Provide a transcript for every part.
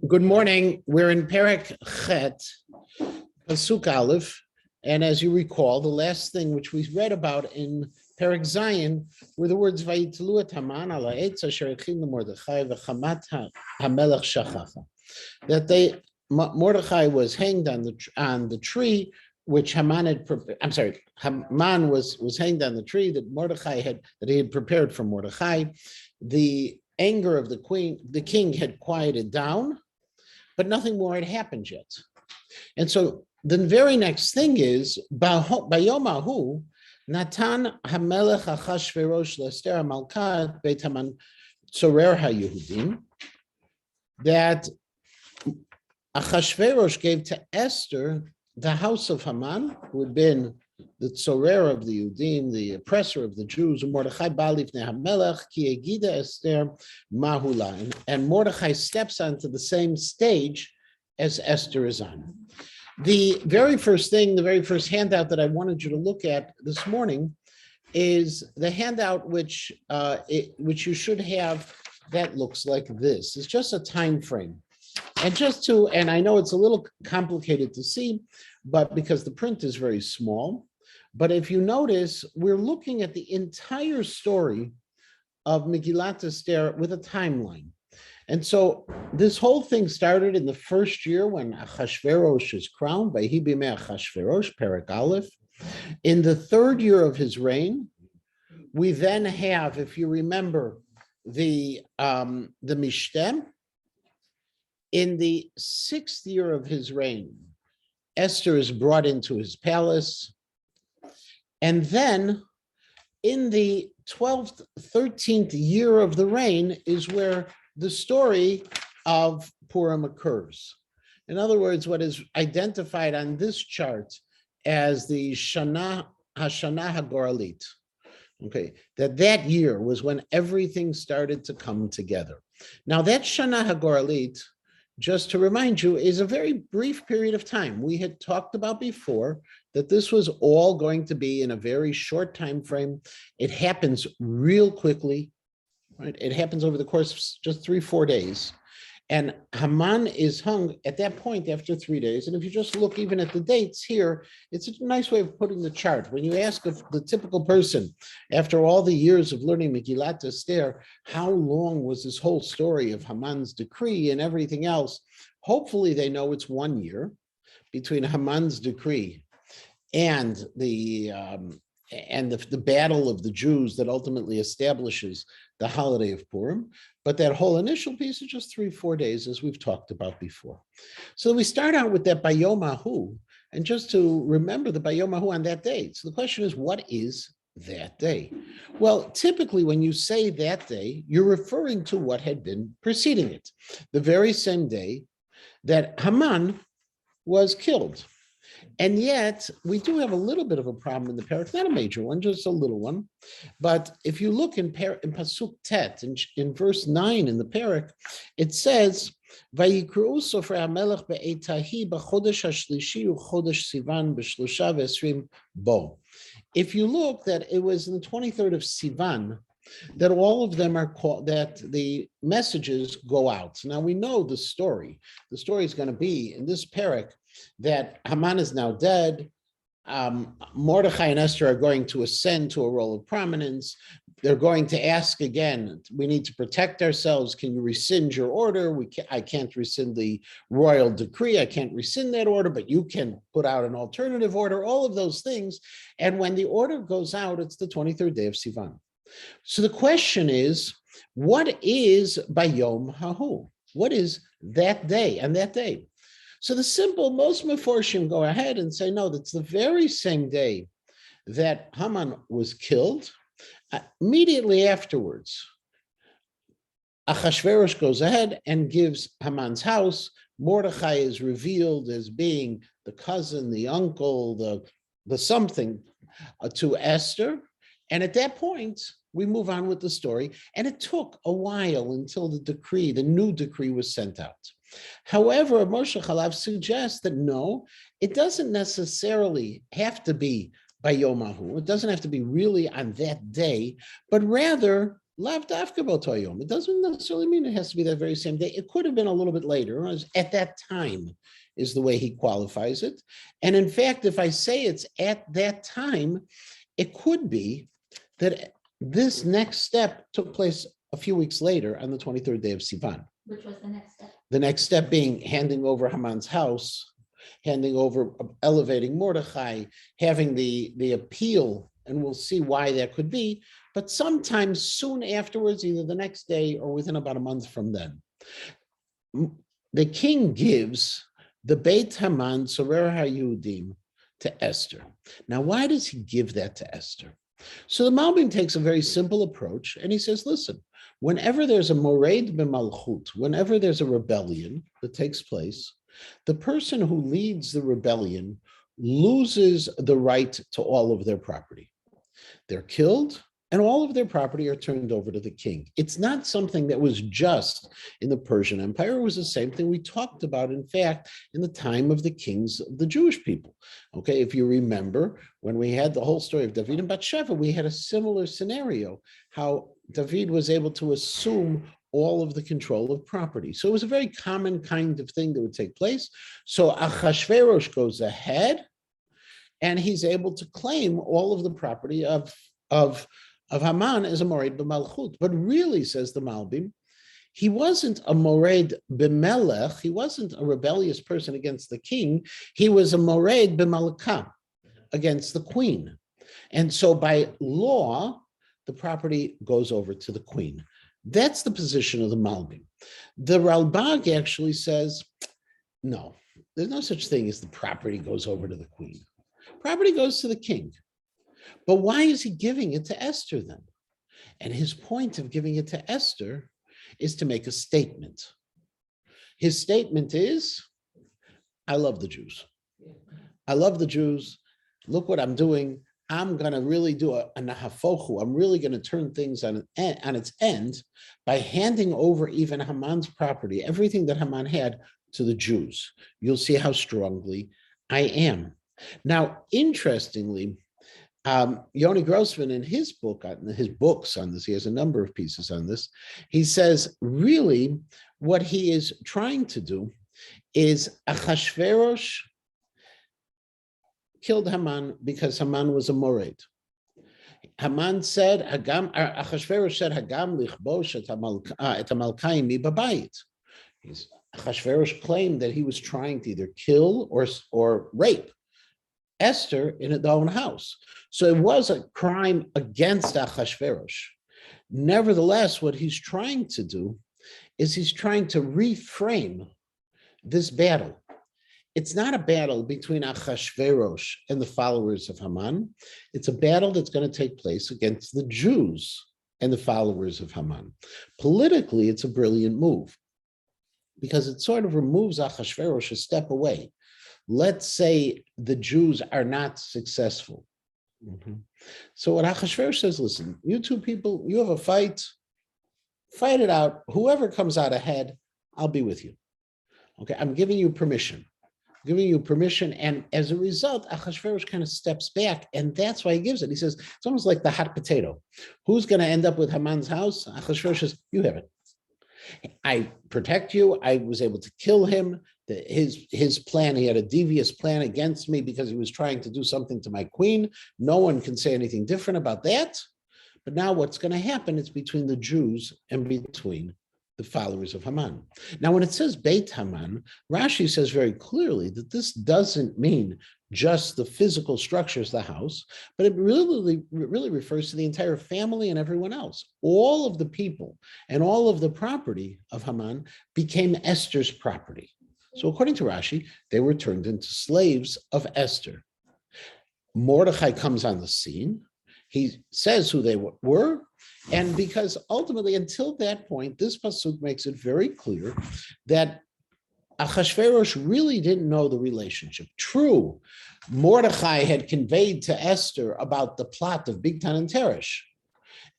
Good morning. We're in Perek Chet, Pasuk Aleph, and as you recall, the last thing which we read about in Perek Zion were the words "Vayitlu et Haman ala etz asher echim Mordechai v'chamat hamelech shachacha." That Mordechai was hanged on the tree which Haman had prepared. I'm sorry, Haman was hanged on the tree that he had prepared for Mordechai. The anger of the king had quieted down, but nothing more had happened yet. And so the very next thing is, Bayomahu, Natan Hamelech Achashverosh Lester Malkat Beit Haman Tzorer HaYehudim, that Achashverosh gave to Esther the house of Haman, who had been the tzorer of the Yudim, the oppressor of the Jews, Mordechai Balifnei Hamelech ki egida Esther mahula, and Mordechai steps onto the same stage as Esther is on. The very first handout that I wanted you to look at this morning is the handout which you should have that looks like this. It's just a time frame. And I know it's a little complicated to see, but because the print is very small. But if you notice, we're looking at the entire story of Megillat Esther with a timeline. And so this whole thing started in the first year when Achashverosh is crowned, by Bimei Achashverosh, Perek Aleph. In the third year of his reign, we then have, if you remember, the Mishtem. In the sixth year of his reign, Esther is brought into his palace. And then in the 12th, 13th year of the reign is where the story of Purim occurs. In other words, what is identified on this chart as the Shana HaGoralit. Okay, that year was when everything started to come together. Now that Shana HaGoralit, just to remind you, is a very brief period of time. We had talked about before that this was all going to be in a very short time frame. It happens real quickly, right? It happens over the course of just 3-4 days. And Haman is hung at that point after 3 days. And if you just look even at the dates here, it's a nice way of putting the chart. When you ask the typical person, after all the years of learning Megillat Esther, how long was this whole story of Haman's decree and everything else? Hopefully they know it's 1 year between Haman's decree and the battle of the Jews that ultimately establishes the holiday of Purim. But that whole initial piece is just 3-4 days, as we've talked about before. So we start out with that Bayomahu, and just to remember the Bayomahu on that day. So the question is, what is that day? Well, typically when you say that day, you're referring to what had been preceding it. The very same day that Haman was killed. And yet, we do have a little bit of a problem in the Perek, not a major one, just a little one. But if you look in Pasuk Tet, in verse 9 in the Perek, it says, Vayikru Sofrei HaMelech be'etahi b'chodesh hashlishi u'chodesh Sivan b'shlosha v'esrim bo. If you look, that it was in the 23rd of Sivan that all of them are called, that the messages go out. Now we know the story. The story is going to be in this Perek that Haman is now dead. Mordechai and Esther are going to ascend to a role of prominence. They're going to ask again, we need to protect ourselves. Can you rescind your order? I can't rescind the royal decree. I can't rescind that order, but you can put out an alternative order, all of those things. And when the order goes out, it's the 23rd day of Sivan. So the question is, what is Bayom Hahu? What is that day and that day? So the simple, most Meforshim go ahead and say, no, that's the very same day that Haman was killed. Immediately afterwards, Achashverosh goes ahead and gives Haman's house. Mordechai is revealed as being the cousin, the uncle, the something to Esther. And at that point, we move on with the story. And it took a while until the new decree was sent out. However, Moshe Chalav suggests that no, it doesn't necessarily have to be by Yom HaHu. It doesn't have to be really on that day, but rather Lav dafka b'toyom. It doesn't necessarily mean it has to be that very same day. It could have been a little bit later. At that time is the way he qualifies it. And in fact, if I say it's at that time, it could be that this next step took place a few weeks later on the 23rd day of Sivan. Which was the next step? The next step being handing over Haman's house, handing over, elevating Mordechai, having the appeal, and we'll see why that could be, but sometimes soon afterwards, either the next day or within about a month from then. The king gives the Beit Haman Sorer HaYehudim to Esther. Now, why does he give that to Esther? So the Malbim takes a very simple approach, and he says, listen, whenever there's a mored b'malchut, whenever there's a rebellion that takes place, the person who leads the rebellion loses the right to all of their property. They're killed, and all of their property are turned over to the king. It's not something that was just in the Persian Empire. It was the same thing we talked about, in fact, in the time of the kings of the Jewish people. Okay, if you remember, when we had the whole story of David and Bathsheba, we had a similar scenario, how David was able to assume all of the control of property. So it was a very common kind of thing that would take place. So Achashverosh goes ahead, and he's able to claim all of the property of Haman as a mored b'malchut. But really, says the Malbim, he wasn't a mored b'melech, he wasn't a rebellious person against the king, he was a mored b'malka, against the queen. And so by law, the property goes over to the queen. That's the position of the Malbim. The Ralbag actually says, no, there's no such thing as the property goes over to the queen. Property goes to the king. But why is he giving it to Esther then? And his point of giving it to Esther is to make a statement. His statement is, I love the Jews. I love the Jews. Look what I'm doing. I'm going to really do a nahafochu. I'm really going to turn things on its end by handing over even Haman's property, everything that Haman had, to the Jews. You'll see how strongly I am. Now, interestingly, Yoni Grossman, in his books on this, he has a number of pieces on this. He says, really, what he is trying to do is Achashverosh killed Haman because Haman was a mored. Haman said, Achashverosh said, Hagam lichbosh et hamalkayim mi babayit. Achashverosh claimed that he was trying to either kill or rape Esther in her own house. So it was a crime against Achashverosh. Nevertheless, what he's trying to do is he's trying to reframe this battle. It's not a battle between Achashverosh and the followers of Haman. It's a battle that's going to take place against the Jews and the followers of Haman. Politically, it's a brilliant move because it sort of removes Achashverosh a step away. Let's say the Jews are not successful. So what Achashverosh says, listen, you two people, you have a fight it out. Whoever comes out ahead, I'll be with you. Okay, I'm giving you permission. And as a result, Achashverosh kind of steps back, and that's why he gives it. He says, it's almost like the hot potato. Who's going to end up with Haman's house? Achashverosh says, you have it. I protect you. I was able to kill him. His plan, he had a devious plan against me because he was trying to do something to my queen. No one can say anything different about that. But now what's going to happen is between the Jews and between the followers of Haman. Now, when it says Beit Haman, Rashi says very clearly that this doesn't mean just the physical structures of the house, but it really refers to the entire family and everyone else. All of the people and all of the property of Haman became Esther's property. So according to Rashi, they were turned into slaves of Esther. Mordechai comes on the scene. He says who they were. And because ultimately, until that point, this pasuk makes it very clear that Achashverosh really didn't know the relationship. True, Mordechai had conveyed to Esther about the plot of Bigtan and Teresh.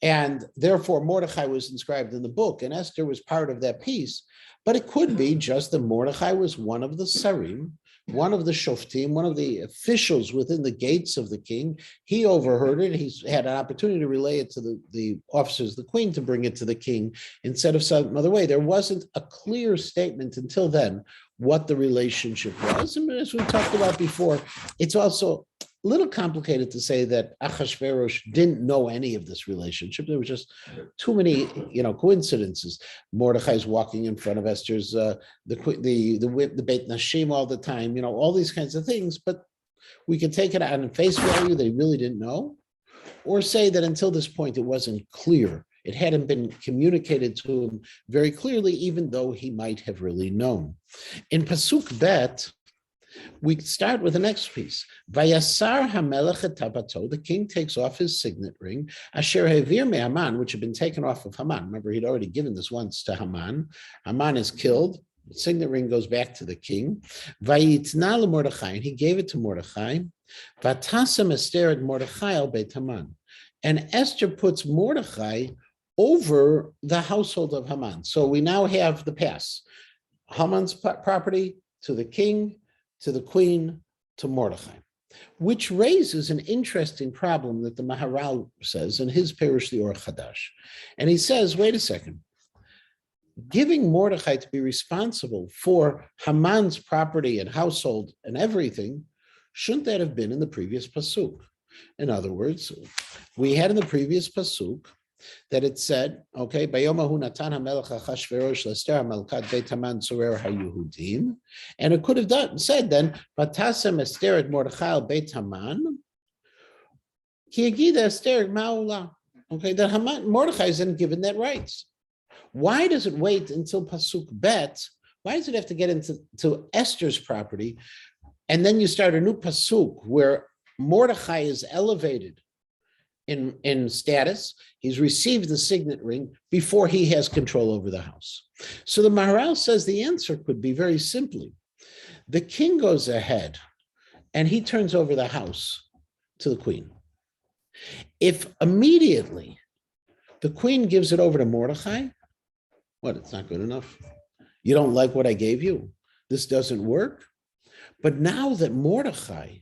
And therefore, Mordechai was inscribed in the book, and Esther was part of that piece. But it could be just that Mordechai was one of the Sarim, one of the Shoftim, one of the officials within the gates of the king. He overheard it. He's had an opportunity to relay it to the officers of the queen to bring it to the king instead of some other way. There wasn't a clear statement until then what the relationship was. And as we talked about before, it's also a little complicated to say that Achashverosh didn't know any of this relationship. There was just too many, coincidences. Mordechai's walking in front of Esther's the Beit Nashim all the time, all these kinds of things. But we can take it on face value that he really didn't know, or say that until this point it wasn't clear. It hadn't been communicated to him very clearly, even though he might have really known. In Pasuk Bet, we start with the next piece. Vayasar hamelech et tabato, the king takes off his signet ring, asher hevir me Haman, which had been taken off of Haman. Remember, he'd already given this once to Haman. Haman is killed. The signet ring goes back to the king. Vayitna le Mordechai, and he gave it to Mordechai. Vatasem Esther et Mordechai al Beit Haman. And Esther puts Mordechai over the household of Haman. So we now have the pass. Haman's property to the king, to the queen, to Mordechai, which raises an interesting problem that the Maharal says in his Perush the Or Chadash. And he says, wait a second, giving Mordechai to be responsible for Haman's property and household and everything, shouldn't that have been in the previous Pasuk? In other words, we had in the previous Pasuk that it said, okay, Bayomahu Natan HaMelech Achashverosh L'Esther HaMelkat Beit Haman Tzorer HaYehudim, and it could have said then, Vatasem Esther et Mordechai al Beit Haman, Ki Yegida Esther Ma'ula. Okay, that Mordechai isn't given that rights. Why does it wait until Pasuk Bet? Why does it have to get into Esther's property, and then you start a new Pasuk where Mordechai is elevated in status? He's received the signet ring before he has control over the house. So the Maharal says the answer could be very simply, the king goes ahead and he turns over the house to the queen. If immediately the queen gives it over to Mordechai, what, it's not good enough? You don't like what I gave you? This doesn't work? But now that Mordechai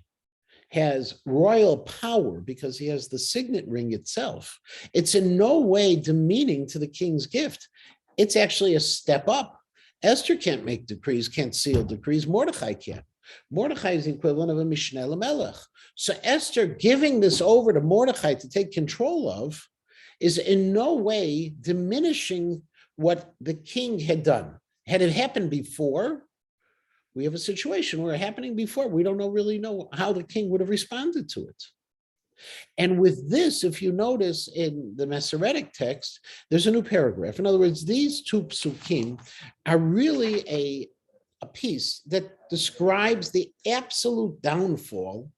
has royal power because he has the signet ring itself, it's in no way demeaning to the king's gift. It's actually a step up. Esther can't make decrees, can't seal decrees. Mordechai can. Mordechai is the equivalent of a Mishneh L'Melech. So Esther giving this over to Mordechai to take control of is in no way diminishing what the king had done. Had it happened before, we have a situation where happening before, we don't really know how the king would have responded to it. And with this, if you notice in the Masoretic text, there's a new paragraph. In other words, these two psukim are really a piece that describes the absolute downfall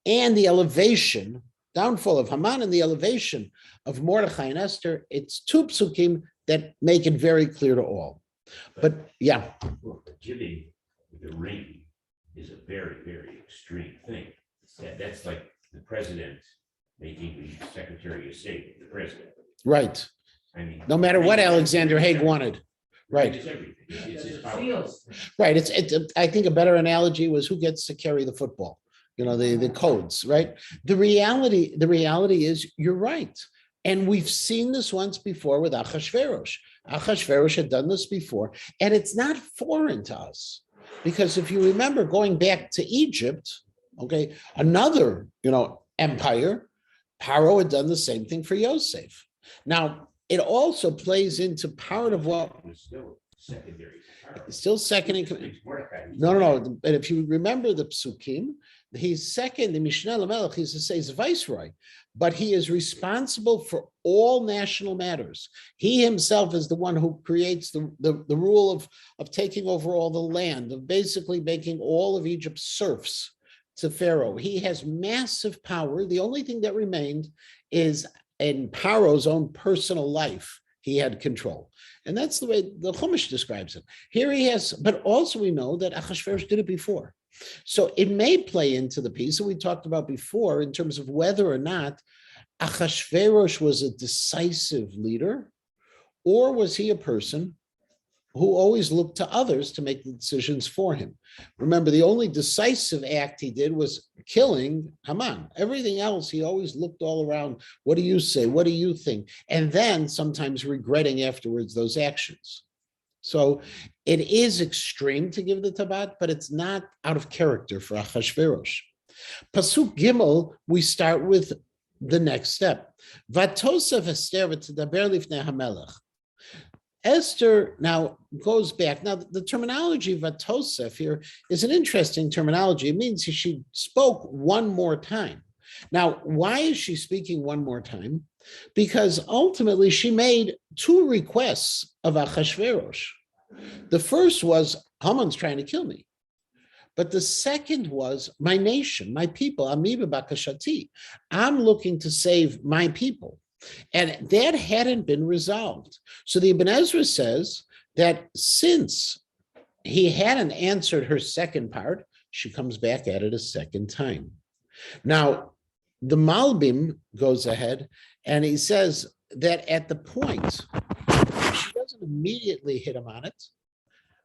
and the elevation, downfall of Haman and the elevation of Mordechai and Esther. It's two psukim that make it very clear to all. But yeah. Well, giving the ring is a very, very extreme thing. That's like the president making the Secretary of State the president. Right. I mean, no matter what Alexander Haig wanted. Right. It's his power. Right. It's I think a better analogy was who gets to carry the football, the codes, right? The reality is you're right. And we've seen this once before with Achashverosh. Achashverosh had done this before, and it's not foreign to us. Because if you remember going back to Egypt, okay, another, empire, Paro had done the same thing for Yosef. Now, it also plays into part of what was still secondary. Still second. No. But if you remember the psukim, he's second in Mishneh L'Melech. He's viceroy, but he is responsible for all national matters. He himself is the one who creates the rule of taking over all the land, of basically making all of Egypt serfs to Pharaoh. He has massive power. The only thing that remained is in Paro's own personal life, he had control. And that's the way the Chumash describes it. Here he has, but also we know that Achashverosh did it before. So it may play into the piece that we talked about before in terms of whether or not Achashverosh was a decisive leader, or was he a person who always looked to others to make the decisions for him. Remember, the only decisive act he did was killing Haman. Everything else, he always looked all around. What do you say? What do you think? And then sometimes regretting afterwards those actions. So it is extreme to give the tabat, but it's not out of character for Achashverosh. Pasuk Gimel, we start with the next step. Vatosef Esther v'tadaber lifnei hamelech. Esther now goes back. Now, the terminology Vatosef here is an interesting terminology. It means she spoke one more time. Now, why is she speaking one more time? Because ultimately she made two requests of Achashverosh. The first was, Haman's trying to kill me. But the second was, my nation, my people, Amiba Bakashati. I'm looking to save my people. And that hadn't been resolved. So the Ibn Ezra says that since he hadn't answered her second part, she comes back at it a second time. Now, the Malbim goes ahead and he says that at the point, she doesn't immediately hit him on it,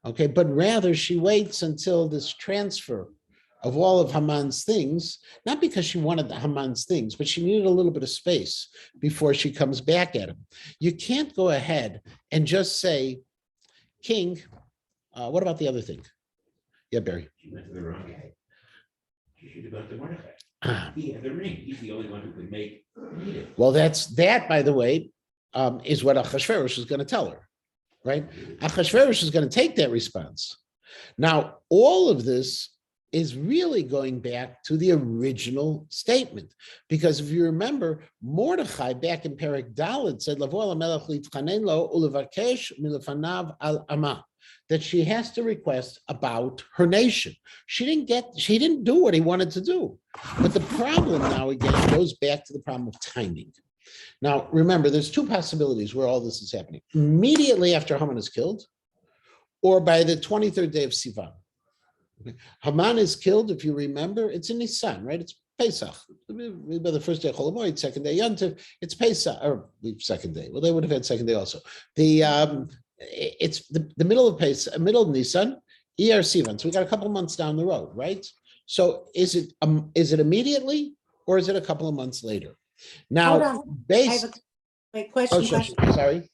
okay, but rather she waits until this transfer of all of Haman's things, not because she wanted Haman's things, but she needed a little bit of space before she comes back at him. You can't go ahead and just say, King, what about the other thing? Yeah, Barry. She went to the wrong guy. She should have gone to Mordechai. He had the ring. He's the only one who could make it. Well, that, by the way, is what Achashverosh is going to tell her, right? Achashverosh is going to take that response. Now, all of this is really going back to the original statement. Because if you remember, Mordechai back in Perek Dalet said, that she has to request about her nation. She didn't do what he wanted to do. But the problem now again goes back to the problem of timing. Now, remember, there's two possibilities where all this is happening. Immediately after Haman is killed, or by the 23rd day of Sivan. Haman is killed, if you remember, it's in Nisan, right? It's Pesach. By the first day of Chol Hamoed, second day Yontif, it's Pesach, or second day. Well, they would have had second day also. It's the middle of Pesach, middle of Nisan, ER Sivan. So we got a couple of months down the road, right? So is it immediately or is it a couple of months later? Now, based. Wait, question. Sorry.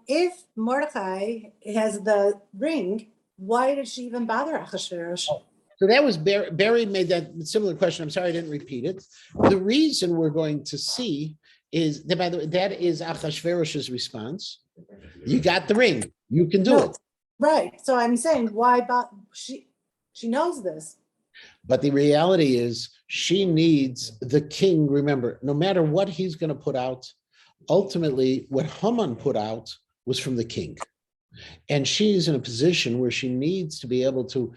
If Mordechai has the ring, why did she even bother Achashverosh? So that was Barry made that similar question. I'm sorry I didn't repeat it. The reason we're going to see is that, by the way, that is Achashverosh's response. You got the ring. You can do it. Right. So I'm saying why she knows this. But the reality is she needs the king. Remember, no matter what he's going to put out, ultimately what Haman put out was from the king. And she's in a position where she needs to be able to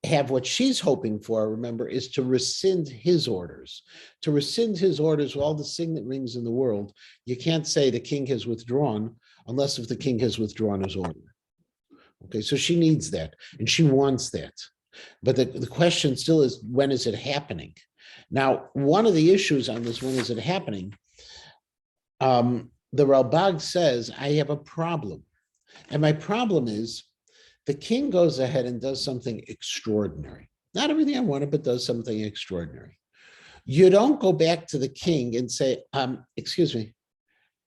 have what she's hoping for, remember, is to rescind his orders. To rescind his orders with all the signet rings in the world, you can't say the king has withdrawn unless if the king has withdrawn his order. Okay, so she needs that and she wants that. But the question still is, when is it happening? Now, one of the issues on this, when is it happening? The Ralbag says, I have a problem. And my problem is the king goes ahead and does something extraordinary. Not everything I wanted, but does something extraordinary. You don't go back to the king and say, excuse me,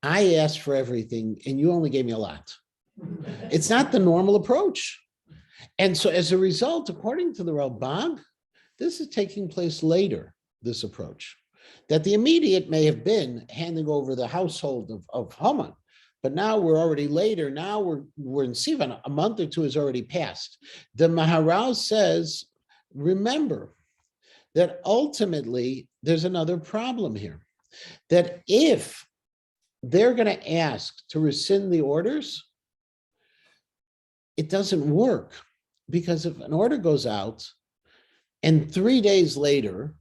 I asked for everything and you only gave me a lot. It's not the normal approach. And so as a result, according to the Ralbag, this is taking place later, this approach. That the immediate may have been handing over the household of Haman. But now we're already later. Now we're in Sivan. A month or two has already passed. The Maharal says, remember that ultimately there's another problem here. That if they're going to ask to rescind the orders, it doesn't work. Because if an order goes out and 3 days later,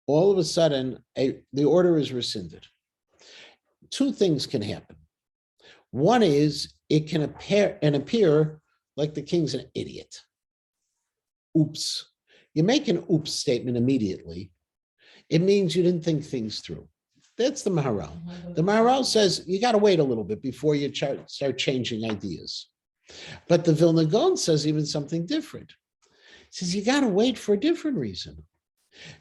all of a sudden the order is rescinded, two things can happen. One is it can appear like the king's an idiot. Oops. You make an oops statement immediately. It means you didn't think things through. That's the Maharal. The Maharal says you got to wait a little bit before you start changing ideas. But the Vilna Gaon says even something different. He says, you got to wait for a different reason.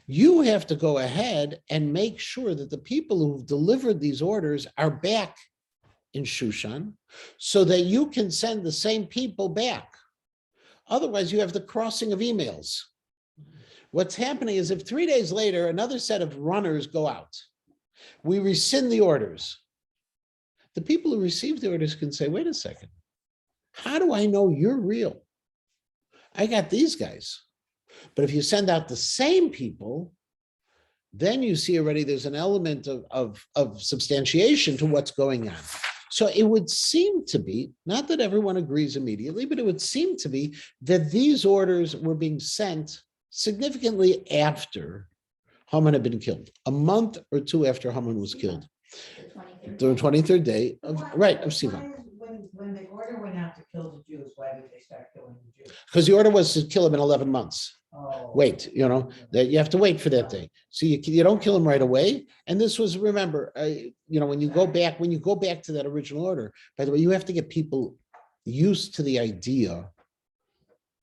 You have to go ahead and make sure that the people who've delivered these orders are back in Shushan so that you can send the same people back. Otherwise, you have the crossing of emails. What's happening is if 3 days later, another set of runners go out, we rescind the orders. The people who receive the orders can say, wait a second, how do I know you're real? I got these guys. But if you send out the same people, then you see already there's an element of substantiation to what's going on. So it would seem to be, not that everyone agrees immediately, but it would seem to be that these orders were being sent significantly after Haman had been killed, a month or two after Haman was killed. The 23rd day of Sivan. When the order went out to kill the Jews, why did they start killing the Jews? Because the order was to kill him in 11 months. Oh. Wait, that you have to wait for that day. So you don't kill him right away. And this was, remember, when you go back to that original order, by the way, you have to get people used to the idea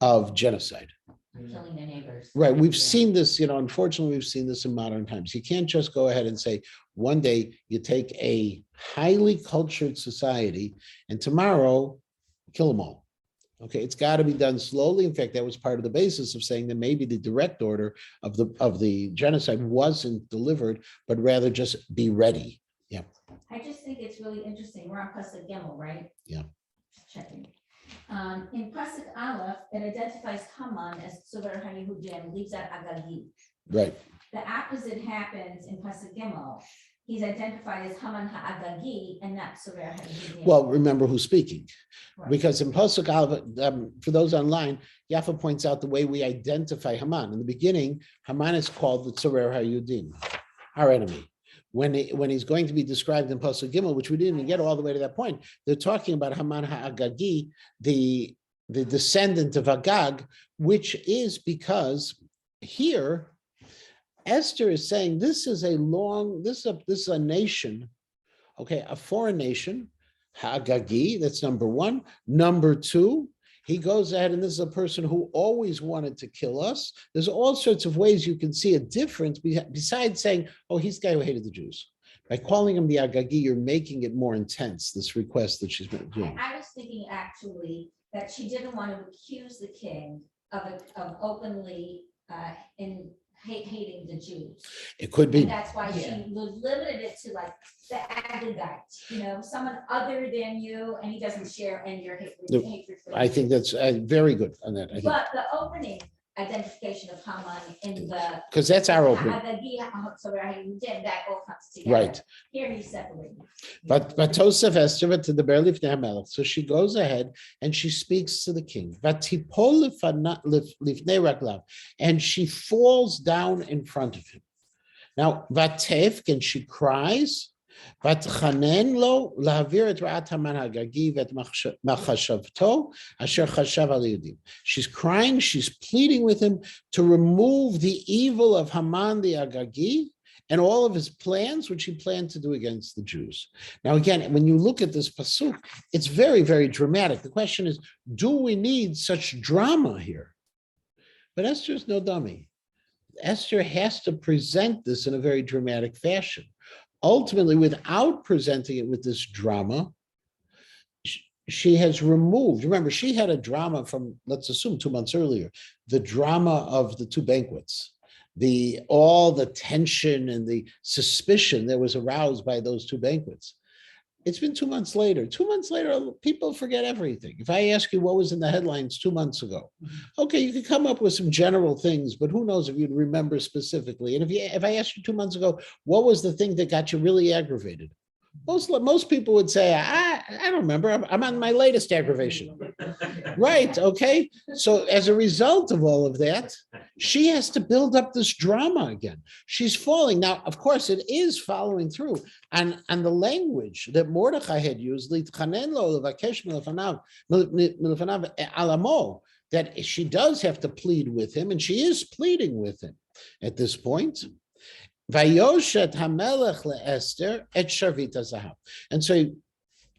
of genocide. Killing their neighbors. Right. We've seen this, unfortunately, we've seen this in modern times. You can't just go ahead and say, one day you take a highly cultured society and tomorrow kill them all. Okay, it's got to be done slowly. In fact, that was part of the basis of saying that maybe the direct order of the genocide wasn't delivered, but rather just be ready. Yeah. I just think it's really interesting. We're on Pasuk Gimel, right? Yeah. Just checking. In Pasuk Aleph, it identifies Haman as Tzover HaYehudim, leaves out Agagi. Right. The opposite happens in Pasuk Gimel. He's identified as Haman HaAgagi and not Tzover HaYehudim. Well, remember who's speaking. Right. Because in Pasuk Aleph, for those online, Yafa points out the way we identify Haman. In the beginning, Haman is called the Tzorer HaYehudim, our enemy. When he's going to be described in Pasuk Gimel, which we didn't even get all the way to that point, they're talking about Haman HaAgagi, the descendant of Agag, which is because here Esther is saying this is a nation, okay, a foreign nation, HaAgagi, that's number one. Number two, he goes ahead, and this is a person who always wanted to kill us. There's all sorts of ways you can see a difference besides saying, oh, he's the guy who hated the Jews. By calling him the Agagi, you're making it more intense, this request that she's been doing. I was thinking actually that she didn't want to accuse the king of openly hating the Jews. It could be. And that's why she limited it to like the Agagite, someone other than you, and he doesn't share any of your hatred. I think that's very good on that. I think. But the opening identification of Haman in the. Because that's our opening. That all comes together. Right. Here he's separated. But Tosef Esther to the Ber Lifnei HaMelech. So she goes ahead and she speaks to the king. Vatipol Lifnei Raglav, and she falls down in front of him. Now Vatef, and she cries. Vatchanen lo lahavir et ra'at Haman HaAgagi vet machashavto asher chashav al Yehudim. She's crying. She's pleading with him to remove the evil of Haman the Agagi and all of his plans, which he planned to do against the Jews. Now, again, when you look at this pasuk, it's very, very dramatic. The question is, do we need such drama here? But Esther's no dummy. Esther has to present this in a very dramatic fashion. Ultimately, without presenting it with this drama, she has removed, remember, she had a drama from, let's assume 2 months earlier, the drama of the 2 banquets. All the tension and the suspicion that was aroused by those 2 banquets. It's been 2 months later. 2 months later, people forget everything. If I ask you what was in the headlines 2 months ago, okay, you could come up with some general things, but who knows if you'd remember specifically. And if I asked you 2 months ago, what was the thing that got you really aggravated? Most people would say, I don't remember. I'm on my latest aggravation. Right, okay? So as a result of all of that, she has to build up this drama again. She's falling. Now, of course, it is following through. And the language that Mordechai had used, that she does have to plead with him, and she is pleading with him at this point. Vayoshet hamelech leEsther et sharvit hazahav. And so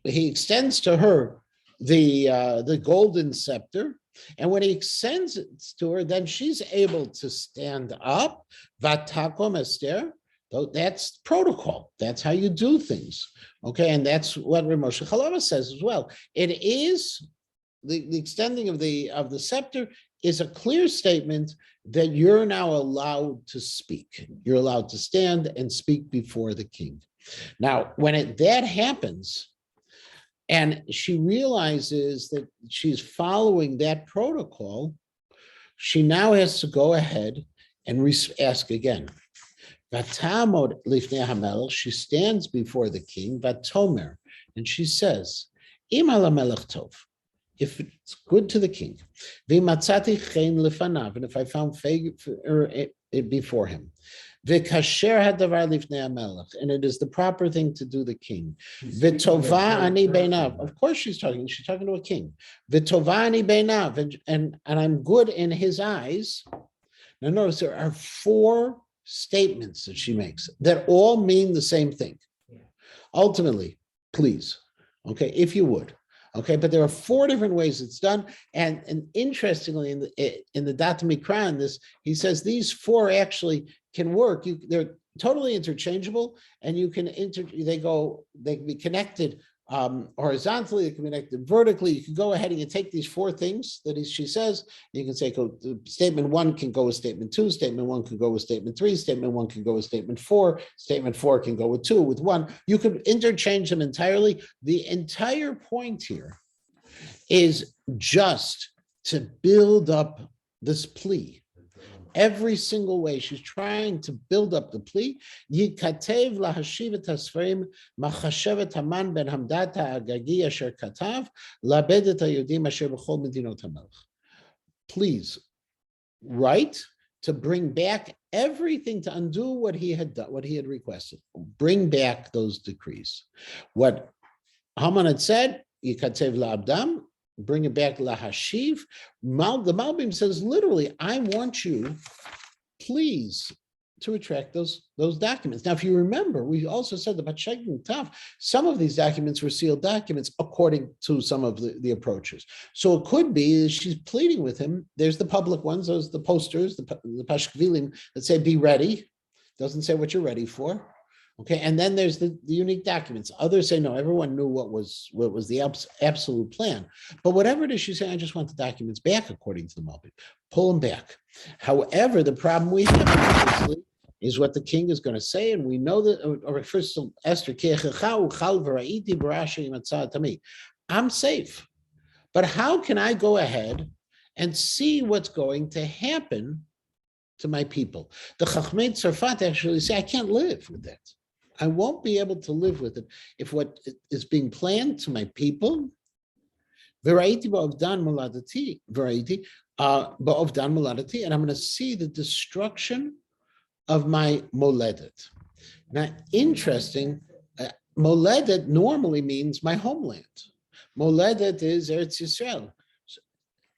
he extends to her the golden scepter. And when he extends it to her, then she's able to stand up. Vatakom Esther. That's protocol. That's how you do things. Okay, and that's what Rav Moshe Chalava says as well. It is the extending of the scepter is a clear statement that you're now allowed to speak. You're allowed to stand and speak before the king. Now, when that happens, and she realizes that she's following that protocol, she now has to go ahead and ask again. She stands before the king, Vatomer, and she says, if it's good to the king, and if I found favor before him, and it is the proper thing to do the king. Of course she's talking to a king. And I'm good in his eyes. Now notice there are 4 statements that she makes that all mean the same thing. Ultimately, please, okay, if you would. Okay, but there are 4 different ways it's done, and interestingly, in the Data Mikra in this, he says these 4 actually can work. They're totally interchangeable, and you can they can be connected horizontally, they can be connected vertically. You can go ahead and you take these 4 things that she says. You can say statement 1 can go with statement 2, statement 1 can go with statement 3, statement 1 can go with statement 4, statement 4 can go with 2, with 1. You could interchange them entirely. The entire point here is just to build up this plea. Every single way she's trying to build up the plea. Yikatev lahashiv tasfarim machashevet Haman ben Hamdat ha'agagi asher katav labedet hayudim asher b'chol medinot hamelech. Please write to bring back everything, to undo what he had done, what he had requested. Bring back those decrees. What Haman had said, Yikatev la'abdam, bring it back lahashiv. The Malbim says literally, I want you, please, to retract those documents. Now, if you remember, we also said that some of these documents were sealed documents according to some of the approaches. So it could be she's pleading with him. There's the public ones, those the posters, the pashkvilim that say be ready. Doesn't say what you're ready for. Okay, and then there's the unique documents. Others say no, everyone knew what was the absolute plan. But whatever it is, she's saying, I just want the documents back according to the Malbim. Pull them back. However, the problem we have obviously is what the king is going to say, and we know that, or first Esther, I'm safe. But how can I go ahead and see what's going to happen to my people? The Chachmei Tzarfat actually say, I can't live with that. I won't be able to live with it if what is being planned to my people, and I'm going to see the destruction of my moledet. Now, interesting, moledet normally means my homeland. Moledet is Eretz Yisrael.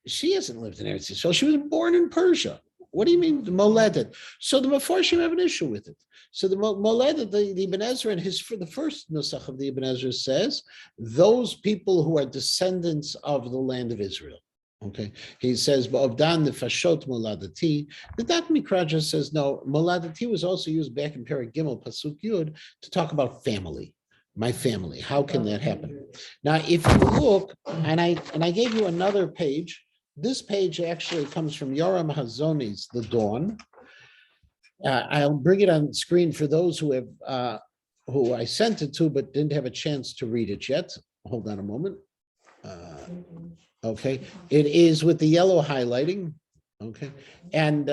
She hasn't lived in Eretz Yisrael. She was born in Persia. What do you mean moledet? So the Mefarshim have an issue with it. So the moledet, the Ibn Ezra, and the first nusach of the Ibn Ezra says, those people who are descendants of the land of Israel. Okay, he says, "Ba'ovdan nefashot moladati." The Dat Mikra just says no. Moladati was also used back in Perek Gimel Pasuk Yud to talk about family. My family. How can that happen? Now, if you look, and I gave you another page. This page actually comes from Yoram Hazoni's The Dawn. I'll bring it on screen for those who I sent it to but didn't have a chance to read it yet. Hold on a moment. Okay, it is with the yellow highlighting. Okay, and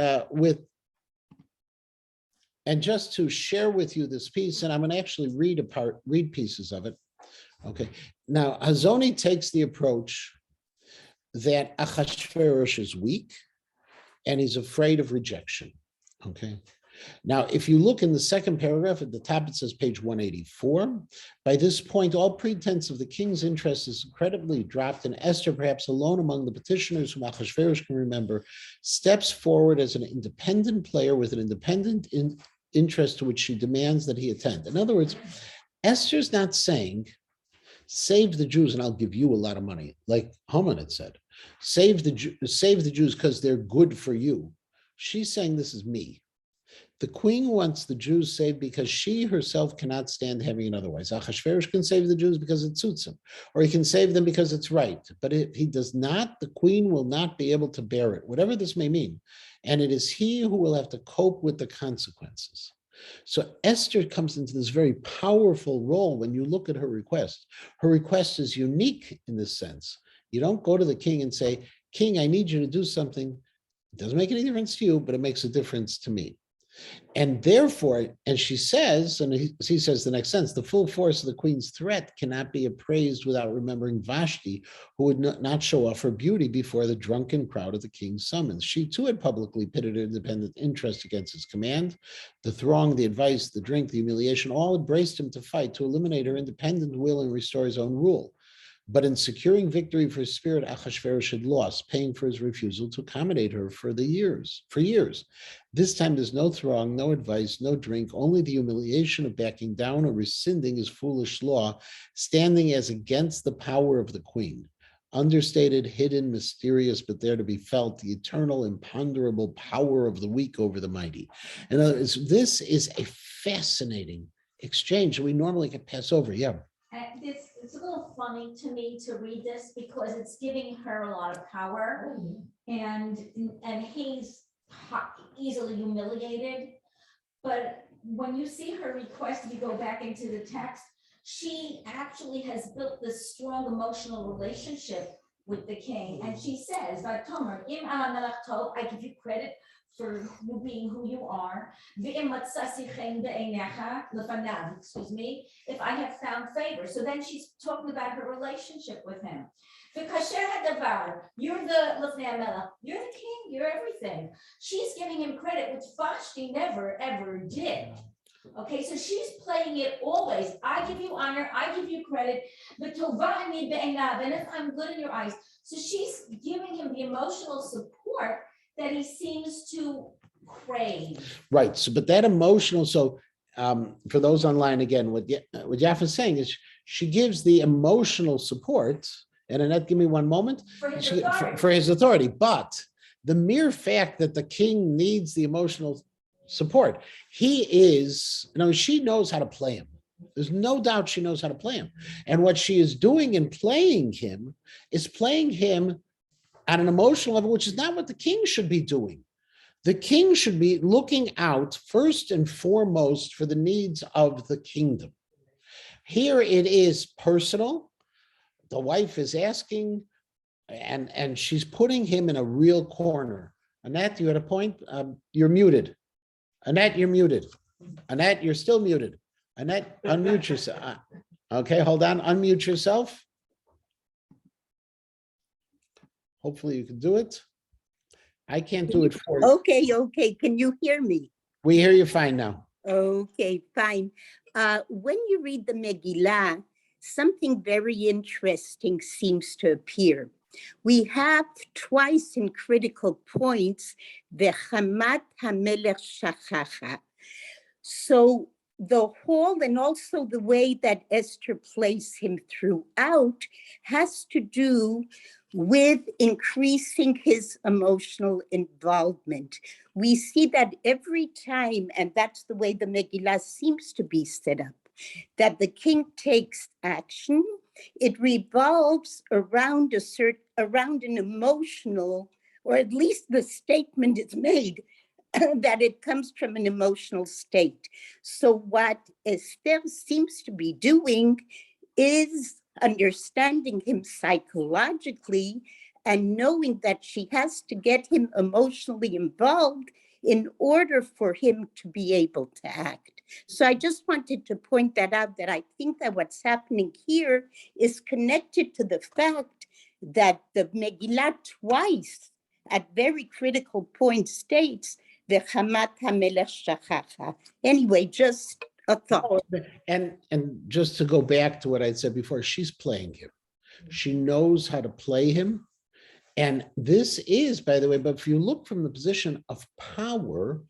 just to share with you this piece, and I'm going to actually read pieces of it. Okay, now Hazoni takes the approach that Achashverosh is weak and he's afraid of rejection. Okay. Now, if you look in the second paragraph at the top, it says page 184. By this point, all pretense of the king's interest is incredibly dropped, and Esther, perhaps alone among the petitioners whom Achashverosh can remember, steps forward as an independent player with an independent interest to which she demands that he attend. In other words, Esther's not saying, save the Jews and I'll give you a lot of money, like Haman had said. Save the Jews because they're good for you. She's saying this is me. The queen wants the Jews saved because she herself cannot stand having it otherwise. Achashverosh can save the Jews because it suits him, or he can save them because it's right. But if he does not, the queen will not be able to bear it, whatever this may mean. And it is he who will have to cope with the consequences. So Esther comes into this very powerful role when you look at her request. Her request is unique in this sense. You don't go to the king and say, King, I need you to do something. It doesn't make any difference to you, but it makes a difference to me. And therefore, and she says, and he says the next sentence, the full force of the queen's threat cannot be appraised without remembering Vashti, who would not show off her beauty before the drunken crowd of the king's summons. She too had publicly pitted her independent interest against his command. The throng, the advice, the drink, the humiliation, all embraced him to fight, to eliminate her independent will and restore his own rule. But in securing victory for his spirit, Achashverosh had lost, paying for his refusal to accommodate her for years. This time there's no throng, no advice, no drink, only the humiliation of backing down or rescinding his foolish law, standing as against the power of the queen. Understated, hidden, mysterious, but there to be felt, the eternal, imponderable power of the weak over the mighty. In other words, this is a fascinating exchange that we normally can pass over. Yeah. It's a little funny to me to read this because it's giving her a lot of power, and he's easily humiliated. But when you see her request, if you go back into the text, she actually has built this strong emotional relationship with the king, and she says, "Vatomer, im ha'melech tov," I give you credit for you being who you are. Excuse me, if I have found favor. So then she's talking about her relationship with him. You're the Lifnei HaMelech, you're the king, you're everything. She's giving him credit, which Vashti never, ever did. Okay, so she's playing it always. I give you honor, I give you credit, but and if I'm good in your eyes. So she's giving him the emotional support that he seems to crave. Right. So, but that emotional, so for those online, again, what Yaffa is saying is she gives the emotional support, and Annette, give me one moment, for his authority. But the mere fact that the king needs the emotional support, she knows how to play him. There's no doubt she knows how to play him. And what she is doing in playing him is playing him at an emotional level, which is not what the king should be doing. The king should be looking out first and foremost for the needs of the kingdom. Here it is personal. The wife is asking, and she's putting him in a real corner. Annette, you had a point? You're muted. Annette, you're muted. Annette, you're still muted. Annette, unmute yourself. Okay, hold on. Unmute yourself. Hopefully you can do it. I can't do it for you. Okay. Can you hear me? We hear you fine now. Okay, fine. When you read the Megillah, something very interesting seems to appear. We have twice in critical points, the Hamat HaMelech Shachacha. So the whole and also the way that Esther plays him throughout has to do with increasing his emotional involvement. We see that every time, and that's the way the Megillah seems to be set up, that the king takes action, it revolves around an emotional, or at least the statement is made that it comes from an emotional state. So what Esther seems to be doing is understanding him psychologically and knowing that she has to get him emotionally involved in order for him to be able to act. So I just wanted to point that out, that I think that what's happening here is connected to the fact that the Megillah twice at very critical points states the Hamat HaMelech Shachacha. Anyway, just a thought. And just to go back to what I said before, she's playing him. She knows how to play him. And this is, by the way, but if you look from the position of power,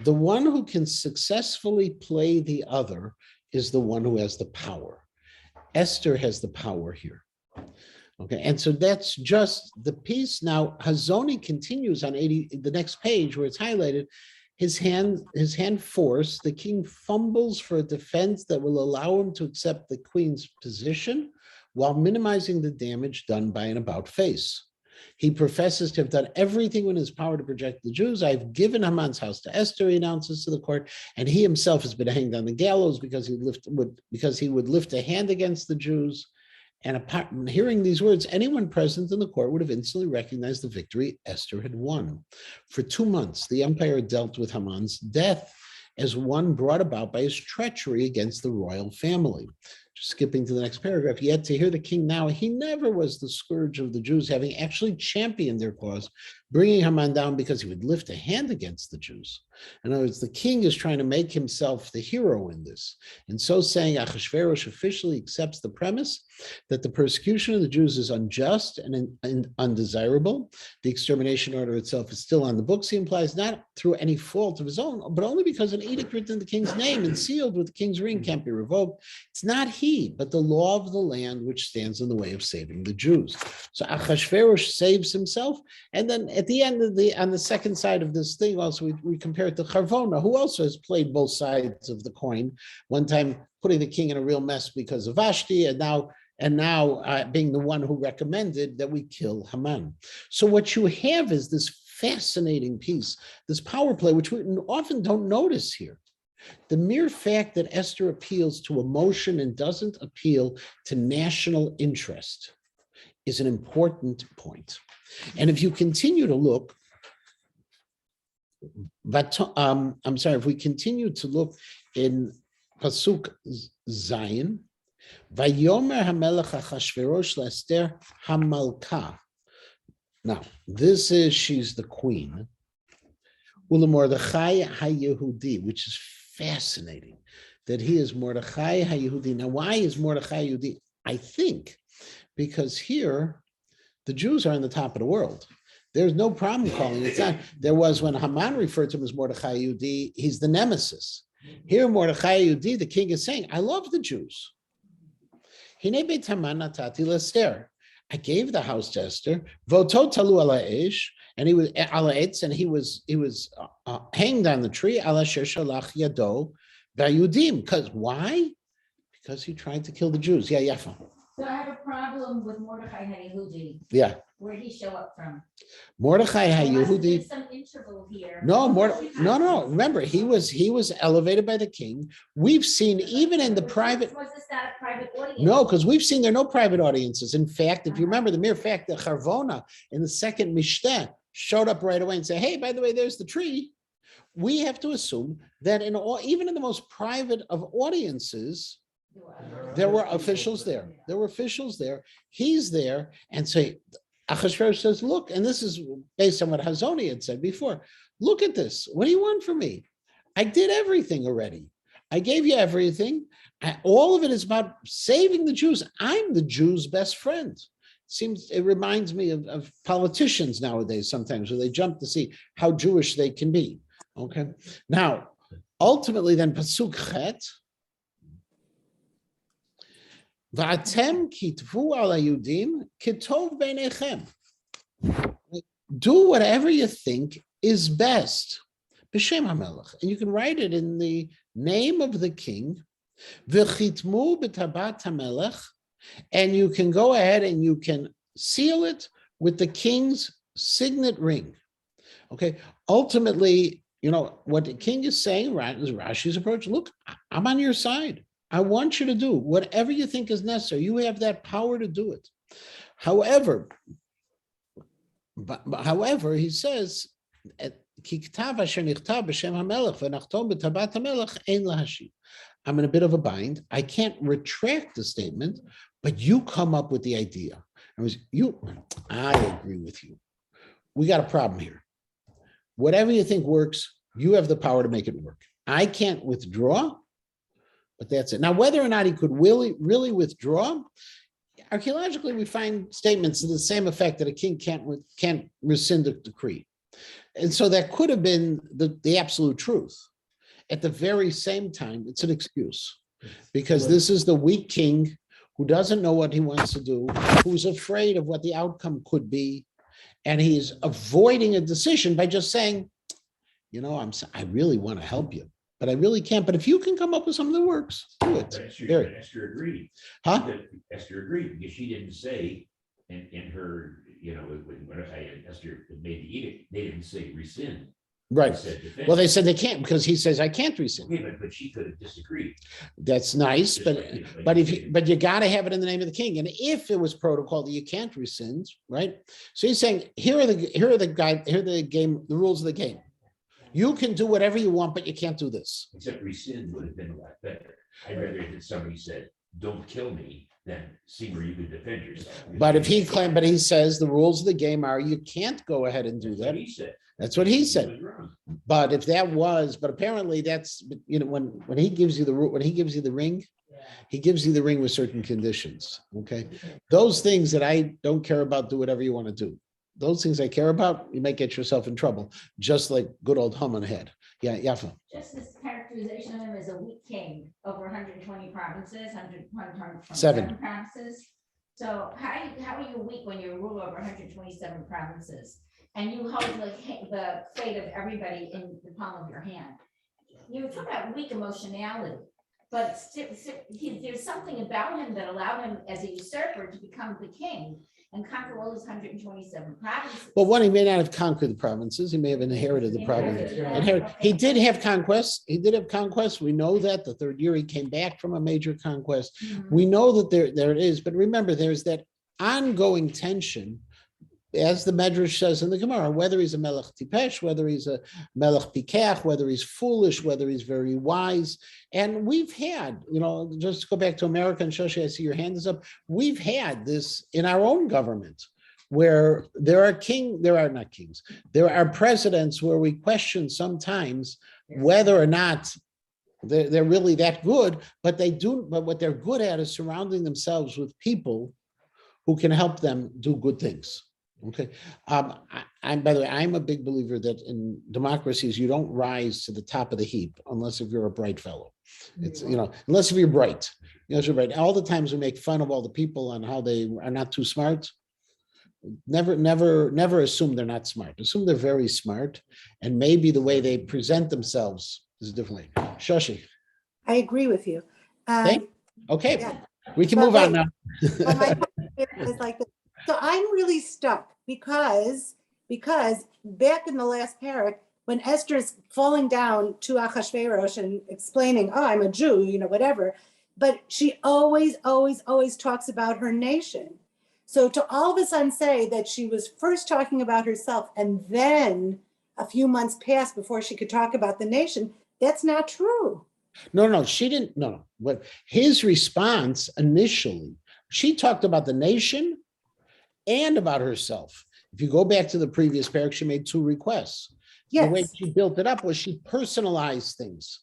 the one who can successfully play the other is the one who has the power. Esther has the power here. Okay, and so that's just the piece. Now, Hazoni continues on the next page where it's highlighted. His hand forced, the king fumbles for a defense that will allow him to accept the queen's position while minimizing the damage done by an about face. He professes to have done everything in his power to protect the Jews. I've given Haman's house to Esther, he announces to the court, and he himself has been hanged on the gallows because he would lift a hand against the Jews. And upon hearing these words, anyone present in the court would have instantly recognized the victory Esther had won. For 2 months, the empire dealt with Haman's death as one brought about by his treachery against the royal family. Just skipping to the next paragraph, yet to hear the king now, he never was the scourge of the Jews, having actually championed their cause, bringing Haman down because he would lift a hand against the Jews. In other words, the king is trying to make himself the hero in this. And so saying, Achashverosh officially accepts the premise that the persecution of the Jews is unjust and undesirable. The extermination order itself is still on the books, he implies, not through any fault of his own, but only because an edict written in the king's name and sealed with the king's ring can't be revoked. It's not he, but the law of the land which stands in the way of saving the Jews. So Achashverosh saves himself. And then at the end of on the second side of this thing, also we compare it to Charvona, who also has played both sides of the coin. One time putting the king in a real mess because of Vashti, and now being the one who recommended that we kill Haman. So what you have is this fascinating piece, this power play, which we often don't notice here. The mere fact that Esther appeals to emotion and doesn't appeal to national interest is an important point. And if you continue to look, if we continue to look in Pasuk Zayin, Vayomer HaMelech Achashverosh LaEsther HaMalka. Now, she's the queen. Ulemordechai HaYehudi, which is fascinating, that he is Mordechai HaYehudi. Now, why is Mordechai Yehudi? I think because here, the Jews are on the top of the world. There's no problem calling it that. There was when Haman referred to him as Mordechai Yehudi, he's the nemesis. Here, Mordechai Yehudi, the king is saying, I love the Jews. Hine beit Haman natati l'Esther. I gave the house to Esther. Voto talu ala eish, and he was ala eitz, and he was hanged on the tree. Ala sher shalach yado v'ayudim. Because why? Because he tried to kill the Jews. Yeah, Yafa. So I have a problem with Mordechai HaYehudi. Yeah. Where did he show up from? Mordechai HaYehudi. There's some interval here. No. Remember, he was elevated by the king. We've seen even in the private. Was this not a private audience? No, because we've seen there are no private audiences. In fact, if you remember the mere fact that Charvona in the second Mishneh showed up right away and said, "Hey, by the way, there's the tree," we have to assume that even in the most private of audiences, there were officials there. There were officials there. He's there, and so Achashverosh says, "Look," and this is based on what Hazoni had said before. Look at this. What do you want from me? I did everything already. I gave you everything. All of it is about saving the Jews. I'm the Jews' best friend. It reminds me of politicians nowadays sometimes, where they jump to see how Jewish they can be. Okay. Now, ultimately, then Pasuk Chet. V'atem kitvu al hayudim kitov beinechem. Do whatever you think is best. B'shem HaMelech. And you can write it in the name of the king. V'chitmu b'tabat HaMelech. And you can go ahead and you can seal it with the king's signet ring. Okay. Ultimately, what the king is saying, right, is Rashi's approach. Look, I'm on your side. I want you to do whatever you think is necessary. You have that power to do it. However, he says, I'm in a bit of a bind. I can't retract the statement, but you come up with the idea. I agree with you. We got a problem here. Whatever you think works, you have the power to make it work. I can't withdraw. But that's it. Now, whether or not he could really withdraw, archaeologically, we find statements to the same effect that a king can't rescind a decree. And so that could have been the absolute truth. At the very same time, it's an excuse, because this is the weak king who doesn't know what he wants to do, who's afraid of what the outcome could be, and he's avoiding a decision by just saying, I really want to help you, but I really can't. But if you can come up with something that works, do it. Esther agreed. Huh? Esther agreed because she didn't say in her, when Mordecai and Esther made the edict, they didn't say rescind. Right. They said defend. Well, they said they can't because he says I can't rescind. Okay, but she could have disagreed. That's nice, Just but like you got to have it in the name of the king. And if it was protocol that you can't rescind, right? So he's saying here are the rules of the game. You can do whatever you want, but you can't do this. Except rescind would have been a lot better. I'd rather that somebody said, "Don't kill me," than see where you could defend yourself. But he says the rules of the game are you can't go ahead and do that. He said. That's what he said. was wrong. But apparently that's, when he gives you the ring, he gives you the ring with certain conditions. Okay. Those things that I don't care about, do whatever you want to do. Those things I care about, you might get yourself in trouble, just like good old Haman had. Yeah, Yafa. Just this characterization of him as a weak king over 120 provinces, 7 provinces. So how are you weak when you rule over 127 provinces? And you hold the fate of everybody in the palm of your hand. You were talking about weak emotionality, but there's something about him that allowed him as a usurper to become the king and conquer all those 127 provinces. Well, one, he may not have conquered the provinces. He may have inherited the provinces. He did have conquests. We know that the third year he came back from a major conquest. We know that there it is. But remember, there's that ongoing tension, as the Medrash says in the Gemara, whether he's a Melech Tipesh, whether he's a Melech Pikach, whether he's foolish, whether he's very wise. And we've had, just to go back to America, and Shoshi, I see your hand is up. We've had this in our own government where there are presidents where we question sometimes whether or not they're really that good, but what they're good at is surrounding themselves with people who can help them do good things. Okay. By the way, I'm a big believer that in democracies, you don't rise to the top of the heap unless if you're a bright fellow. It's, unless if you're bright. All the times we make fun of all the people on how they are not too smart. Never assume they're not smart. Assume they're very smart. And maybe the way they present themselves is differently. Shoshi. I agree with you. Okay. Yeah. We can move on now. Well, my point is like this. So I'm really stuck because back in the last parak, when Esther's falling down to Achashverosh and explaining, oh, I'm a Jew, whatever, but she always talks about her nation. So to all of a sudden say that she was first talking about herself and then a few months passed before she could talk about the nation, that's not true. No, she didn't. No. But his response initially, she talked about the nation and about herself. If you go back to the previous parak, she made 2 requests. Yes. The way she built it up was she personalized things.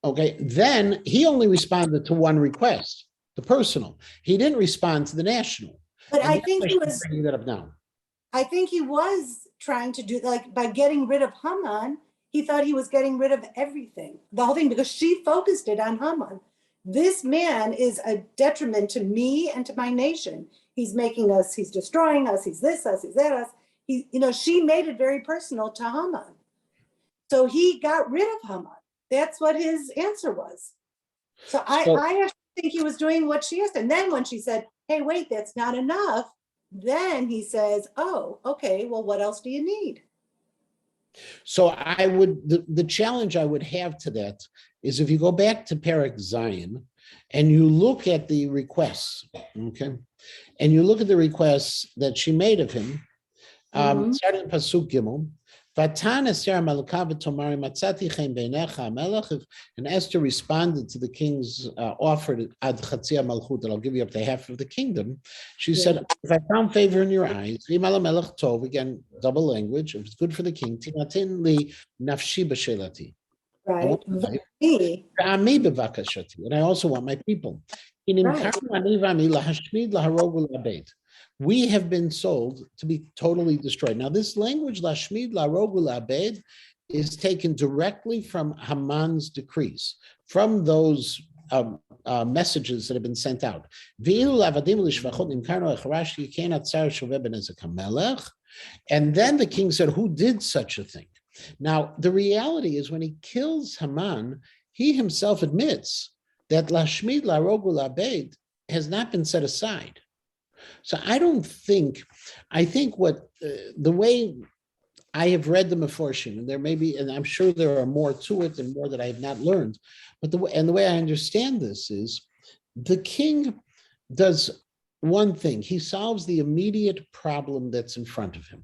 Okay, then he only responded to 1 request, the personal. He didn't respond to the national. But I think he was bringing that up now. I think he was trying to do, like, by getting rid of Haman, he thought he was getting rid of everything, the whole thing, because she focused it on Haman. This man is a detriment to me and to my nation. He's making us, he's destroying us, he's this, us, he's that, us. She made it very personal to Haman. So he got rid of Haman. That's what his answer was. So I actually think he was doing what she asked. And then when she said, hey, wait, that's not enough, then he says, oh, okay, well, what else do you need? So the challenge I would have to that is if you go back to Perek Zion and you look at the requests, okay, and you look at the requests that she made of him, starting in Pasuk Gimel, Vatan Esther Malka v'tomari matzati chen beinecha hamelech, and Esther responded to the king's offer ad chatzia malchut, that I'll give you up to half of the kingdom. She said, if I found favor in your eyes, v'imala melech tov, again, double language, if it's good for the king, tinatin li nafshi b'shelati. Right. And I also want my people. We have been sold to be totally destroyed. Now, this language, lashmid, larog, labed, is taken directly from Haman's decrees, from those messages that have been sent out. And then the king said, who did such a thing? Now, the reality is when he kills Haman, he himself admits that Lashmid Larogu Labed has not been set aside. So I think what the way I have read the Meforshim, and there may be, and I'm sure there are more to it and more that I have not learned, but the way I understand this is the king does one thing. He solves the immediate problem that's in front of him.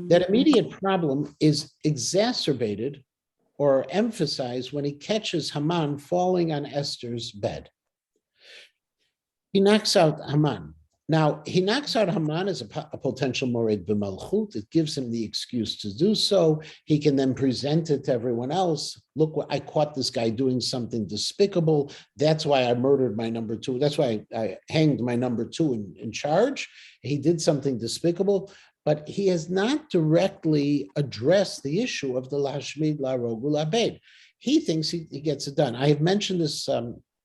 That immediate problem is exacerbated or emphasized when he catches Haman falling on Esther's bed. He knocks out Haman. Now, he knocks out Haman as a potential mored b'malchut. It gives him the excuse to do so. He can then present it to everyone else. Look, I caught this guy doing something despicable. That's why I murdered my number two. That's why I hanged my number two in charge. He did something despicable, but he has not directly addressed the issue of the Lashmid Larogu Labed. He thinks he gets it done. I have mentioned this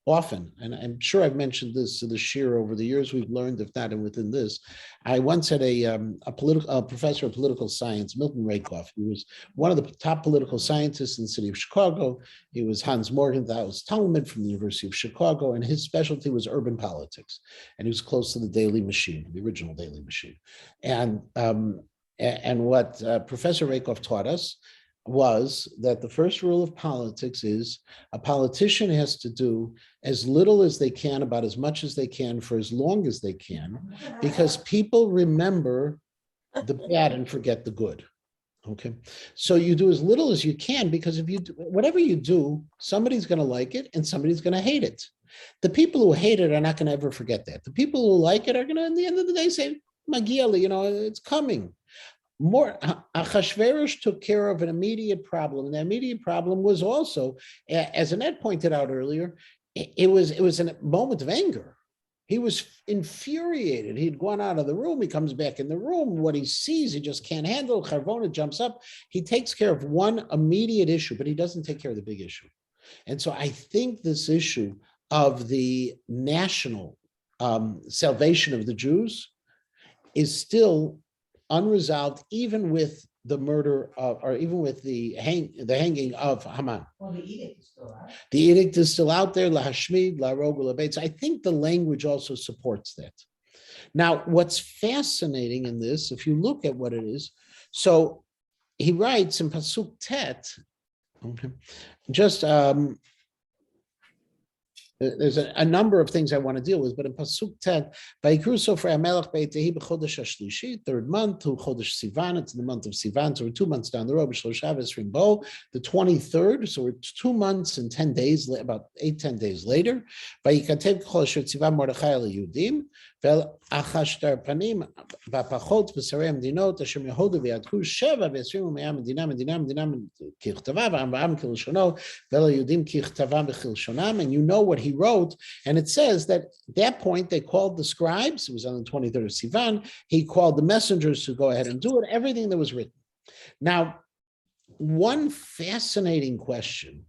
often, and I'm sure I've mentioned this to the shir over the years we've learned, if not and within this. I once had a professor of political science, Milton Rakoff. He was one of the top political scientists in the city of Chicago. He was Hans Morgenthal's Talmud from the University of Chicago, and his specialty was urban politics. And he was close to the Daily Machine, the original Daily Machine. And what Professor Rakoff taught us was that the first rule of politics is a politician has to do as little as they can about as much as they can for as long as they can, because people remember the bad and forget the good. Okay, so you do as little as you can, because if you do whatever you do, somebody's going to like it and somebody's going to hate it. The people who hate it are not going to ever forget that. The people who like it are going to, at the end of the day, say, Magieli, it's coming. More, Achashverosh took care of an immediate problem, and the immediate problem was also, as Annette pointed out earlier, it was a moment of anger. He was infuriated. He'd gone out of the room. He comes back in the room. What he sees, he just can't handle. Charvona jumps up. He takes care of one immediate issue, but he doesn't take care of the big issue. And so I think this issue of the national salvation of the Jews is still unresolved, even with the murder of, or even with the hanging of Haman. Well, the edict is still out. The edict is still out there, lahashmid, larogu, labeit. So I think the language also supports that. Now, what's fascinating in this, if you look at what it is, so he writes in Pasuk Tet, okay, just there's a number of things I want to deal with, but in Pasuk Tet, Vayikru Sofer HaMelech Beitehi b'chodesh hashlishi, third month, to Chodesh Sivan, it's in the month of Sivan, so we're 2 months down the road, B'shlosha v'esrim bo, the 23rd, so we're 2 months and 10 days, about 8-10 days later. Vayikatev k'chol asher tziva Mordechai al Yehudim, vel achashtar panim v'apachot v'sarei hamdinot asher mehodu v'yadku sheva v'esrim u'mea medina kichtava v'am kilshono vel Yehudim kichtava v'chilshonam, and you know what he wrote, and it says that at that point they called the scribes. It was on the 23rd of Sivan. He called the messengers to go ahead and do it, everything that was written. Now, one fascinating question,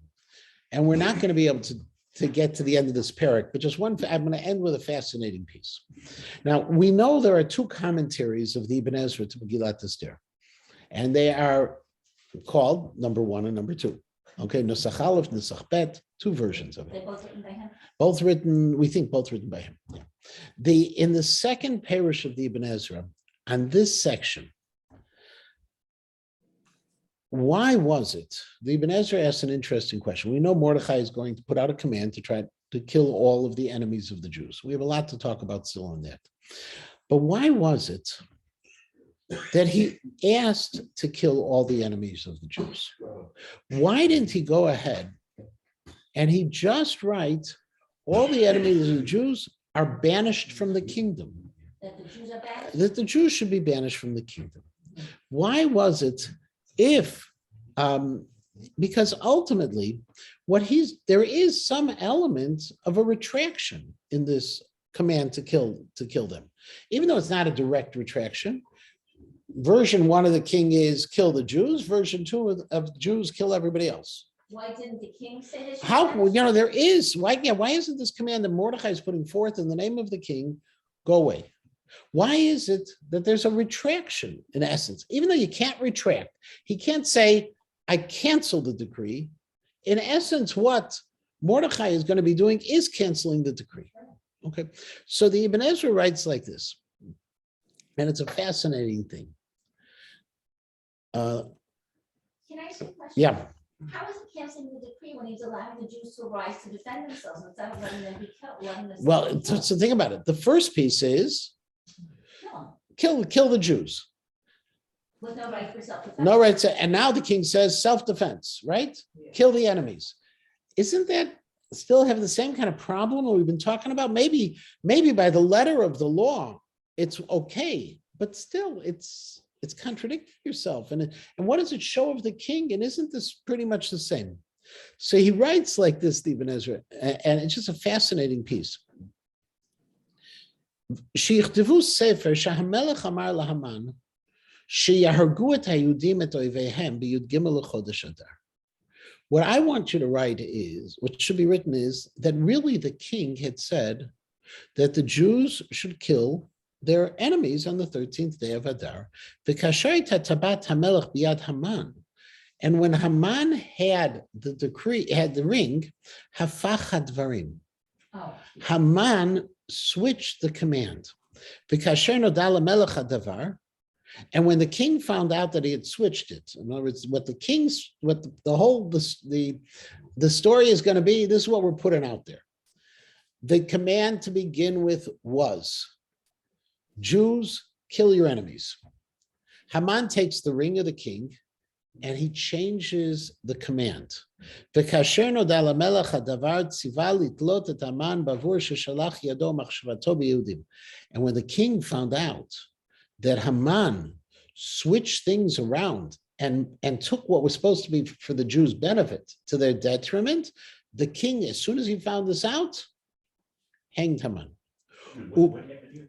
and we're not going to be able to get to the end of this parak, but just one, I'm going to end with a fascinating piece. Now, we know there are 2 commentaries of the Ibn Ezra to Megillat Esther, and they are called number 1 and number 2. Okay, Nusach Aleph, Nusach Bet, 2 versions of it. They're both written by him. Both written, we think both written by him. Yeah. In the second parish of the Ibn Ezra, on this section, why was it? The Ibn Ezra asked an interesting question. We know Mordechai is going to put out a command to try to kill all of the enemies of the Jews. We have a lot to talk about still on that. But why was it that he asked to kill all the enemies of the Jews? Why didn't he go ahead and he just write, all the enemies of the Jews are banished from the kingdom? That the Jews are banished? That the Jews should be banished from the kingdom. Why was it if, because ultimately, there is some element of a retraction in this command to kill them. Even though it's not a direct retraction, version 1 of the king is kill the Jews, version 2 of Jews kill everybody else. Why didn't the king say this? How, there is, why isn't this command that Mordechai is putting forth in the name of the king, go away? Why is it that there's a retraction in essence? Even though you can't retract, he can't say, I cancel the decree. In essence, what Mordechai is going to be doing is canceling the decree. Okay, so the Ibn Ezra writes like this, and it's a fascinating thing. Can I ask you a question? Yeah. How is he canceling the decree when he's allowing the Jews to arise to defend themselves instead of letting them be killed? Well, so think about it. The first piece is kill the Jews. With no right for self-defense. No right to, and now the king says self-defense, right? Yeah. Kill the enemies. Isn't that still have the same kind of problem that we've been talking about? Maybe by the letter of the law, it's okay, but still it's contradicting yourself. And what does it show of the king? And isn't this pretty much the same? So he writes like this, Ibn Ezra, and it's just a fascinating piece. Shichtivu sefer shahamelech amar lahaman sheyahargu et hayudim et oivehem biyud gimel chodesh adar. What I want you to write is, what should be written is, that really the king had said that the Jews should kill their enemies on the 13th day of Adar. And when Haman had the decree, had the ring, hafach hadvarim. Haman switched the command. And when the king found out that he had switched it, in other words, the story is going to be, this is what we're putting out there. The command to begin with was, Jews, kill your enemies. Haman takes the ring of the king and he changes the command. And when the king found out that Haman switched things around and took what was supposed to be for the Jews' benefit to their detriment, the king, as soon as he found this out, hanged Haman. What happened here?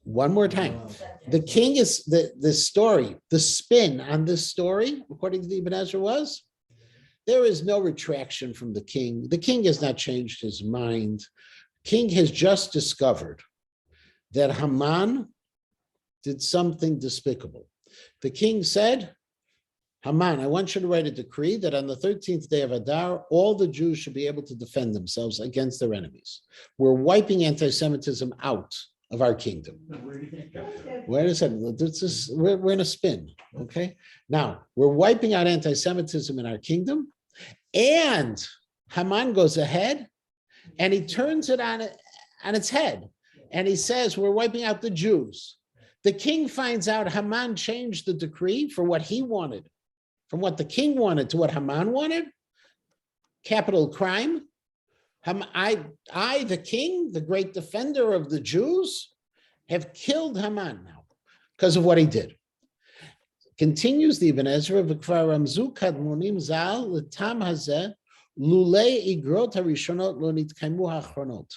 One more time. The king is the story, the spin on this story, according to the Ibn Ezra, was there is no retraction from the king. The king has not changed his mind. King has just discovered that Haman did something despicable. The king said, Haman, I want you to write a decree that on the 13th day of Adar, all the Jews should be able to defend themselves against their enemies. We're wiping anti-Semitism out of our kingdom. Where do you think that from? Wait a second, we're in a spin, okay? Now, we're wiping out anti-Semitism in our kingdom, and Haman goes ahead and he turns it on its head, and he says, we're wiping out the Jews. The king finds out Haman changed the decree for what he wanted, from what the king wanted to what Haman wanted. Capital crime. I, the king, the great defender of the Jews, have killed Haman now because of what he did. Continues the Ibn Ezra, V'kvar ramzu kadmonim zal l'tam hazeh lulei igrot harishonot lo nitkaimu hachronot.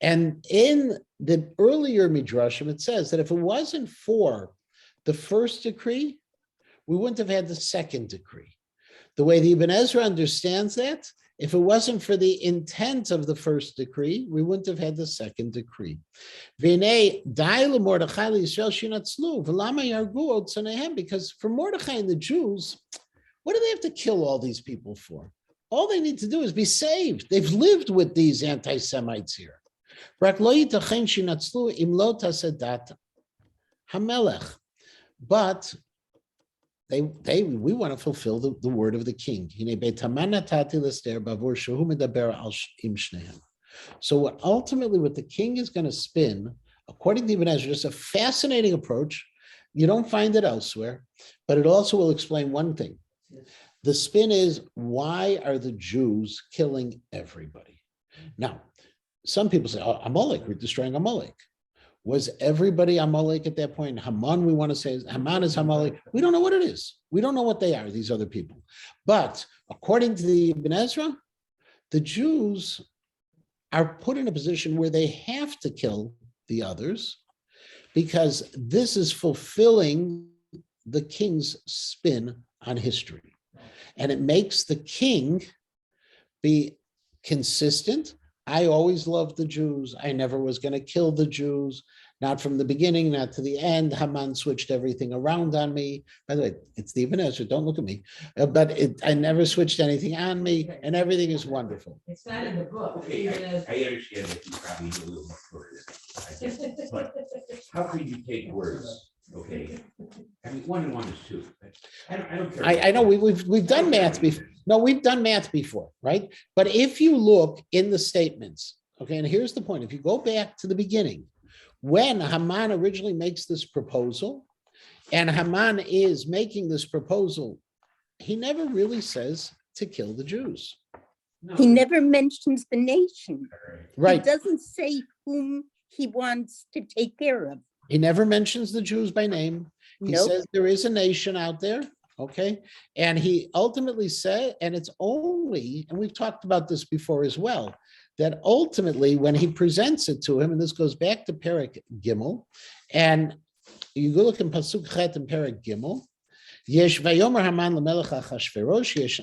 And in the earlier midrashim, it says that if it wasn't for the first decree, we wouldn't have had the second decree. The way the Ibn Ezra understands that, if it wasn't for the intent of the first decree, we wouldn't have had the second decree. Because for Mordechai and the Jews, what do they have to kill all these people for? All they need to do is be saved. They've lived with these anti-Semites here. But we want to fulfill the word of the king. So what the king is going to spin, according to Ibn Ezra, is a fascinating approach. You don't find it elsewhere, but it also will explain one thing. The spin is, why are the Jews killing everybody? Now, some people say, oh, Amalek, we're destroying Amalek. Was everybody Amalek at that point? Haman, we want to say, Haman is Amalek. We don't know what it is. We don't know what they are, these other people. But according to the Ibn Ezra, the Jews are put in a position where they have to kill the others because this is fulfilling the king's spin on history. And it makes the king be consistent. I always loved the Jews. I never was going to kill the Jews, not from the beginning, not to the end. Haman switched everything around on me. By the way, it's the Ibn Ezra, don't look at me. But I never switched anything on me, and everything is wonderful. It's not in the book. Okay, I understand that you probably need a little more further. I guess, but how could you take words? Okay, I mean, 1 and 1 is 2. I don't care. I know we've done math before. No, we've done math before, right? But if you look in the statements, okay, and here's the point. If you go back to the beginning, when Haman originally makes this proposal, and Haman is making this proposal, he never really says to kill the Jews. No. He never mentions the nation. Right. He doesn't say whom he wants to take care of. He never mentions the Jews by name. He Nope. says there is a nation out there, okay? And he ultimately said, and it's only, and we've talked about this before as well, that ultimately when he presents it to him, and this goes back to Perek Gimel, and you go look in Pasuk Chet and Perek Gimel, Yesh vayomer Haman lemelech Achashverosh,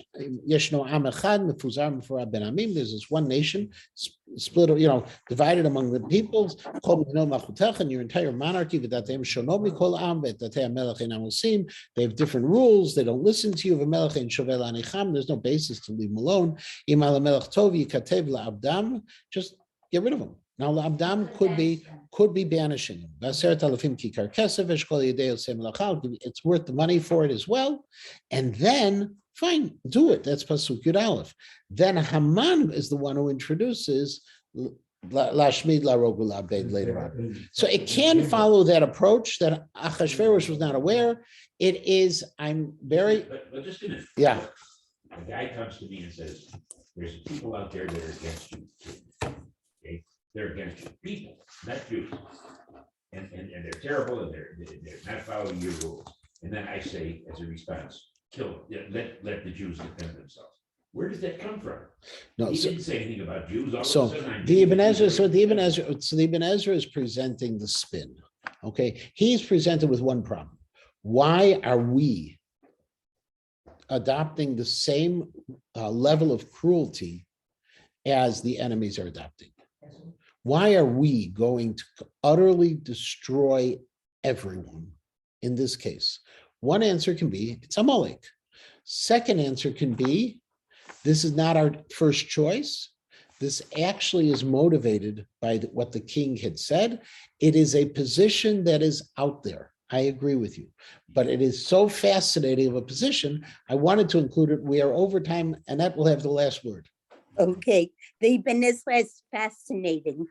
yeshno am echad mefuzar mefurah ben amim. There's this one nation split, divided among the peoples. Chol mino machutecha, and your entire monarchy. V'dateim shono mikol am, v'datei hamelech einam osim. They have different rules. They don't listen to you. V'melech ein shovel anicham. There's no basis to leave them alone. Im al hamelech tov yikatev la'abdam. Just get rid of them. Now, Abdam could be banishing him. It's worth the money for it as well. And then, fine, do it. That's Pasuk Yud Aleph. Then Haman is the one who introduces Lashmid Larogul Abed later on. So it can follow that approach that Achashverosh was not aware. It is, But just a minute. Yeah. A guy comes to me and says, there's people out there that are against you. Okay, they're against you, people, not Jews. And they're terrible and they're not following your rules. And then I say, as a response, kill them. Let the Jews defend themselves. Where does that come from? No, He so- didn't say anything about Jews. All So of a sudden, I'm the Ibn Jews. Ezra, the Ibn Ezra is presenting the spin. Okay, he's presented with one problem. Why are we adopting the same level of cruelty as the enemies are adopting? Why are we going to utterly destroy everyone in this case? One answer can be it's Amalek. Second answer can be this is not our first choice. This actually is motivated by what the king had said. It is a position that is out there. I agree with you, but it is so fascinating of a position. I wanted to include it. We are over time, and that will have the last word. Okay, the Ibn Ezra is fascinating,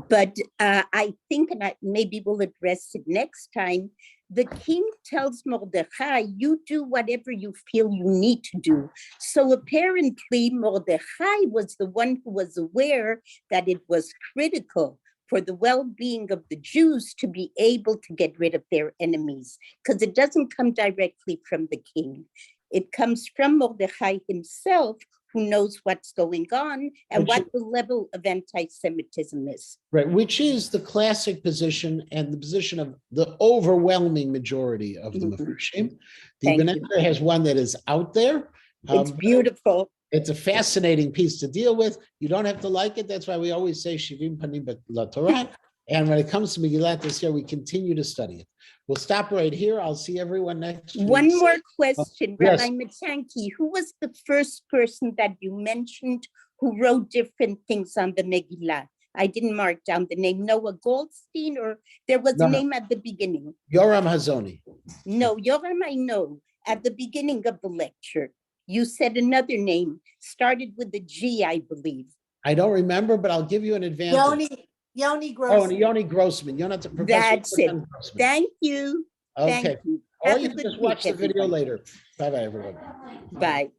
but I think, and maybe we'll address it next time, the king tells Mordechai, you do whatever you feel you need to do. So apparently Mordechai was the one who was aware that it was critical for the well-being of the Jews to be able to get rid of their enemies, because it doesn't come directly from the king. It comes from Mordechai himself, who knows what's going on and what the level of anti-Semitism is. Right, which is the classic position and the position of the overwhelming majority of the Mepharshim. The Thank Ibn you. Ezra has one that is out there. It's beautiful. It's a fascinating piece to deal with. You don't have to like it. That's why we always say Shivim Panim La Torah. And when it comes to Megillat this year, we continue to study it. We'll stop right here. I'll see everyone next week. One more question, yes. Rabbi Matanki, who was the first person that you mentioned who wrote different things on the Megillah? I didn't mark down the name. Noah Goldstein, or there was No, a no. name at the beginning? Yoram Hazoni. No, Yoram, I know. At the beginning of the lecture, you said another name, started with a G, I believe. I don't remember, but I'll give you an advantage. Yoni Oh, Grossman. and Yoni Grossman. Professor That's it. Yoram Grossman. Thank you. Okay. Thank you. Or Have you a can good just watch week, the video everyone. later. Bye-bye, everyone. Bye.